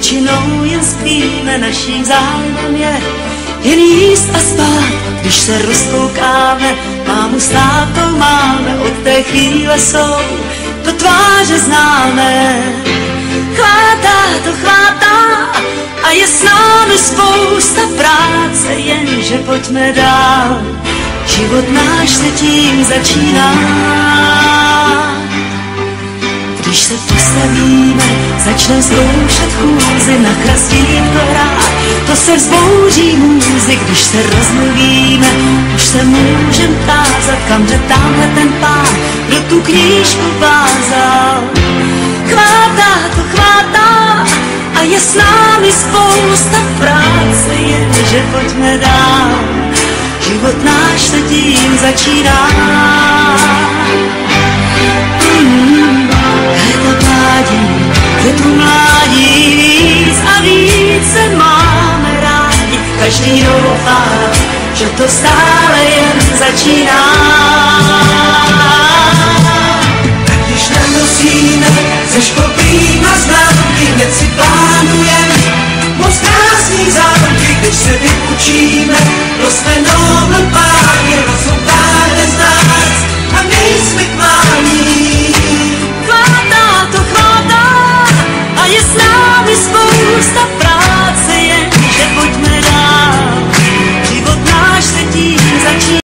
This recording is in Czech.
většinou jen spíme, naším zájmem je jen jíst a spát. Když se rozkoukáme, mámu s tátou máme, od té chvíle jsou to tváře známé. Chvátá a je s námi spousta práce, jenže pojďme dál, život náš se tím začíná. Když se postavíme, začneme zkoušet chůzi, na chrastítko hrát, to se vzbouří můzy. Když se rozmluvíme, už se můžem tázat, kam jde tamhle ten pán, kdo tu knížku vázal. Chvátá a je s námi spousta práce, jenže pojďme dál, život náš se tím začíná. Léta pádí, květu mládí, víc a víc se máme rádi. Každý doufá, že to stále jen začíná. Když nenosíme ze školkýma známky, hned si plánujeme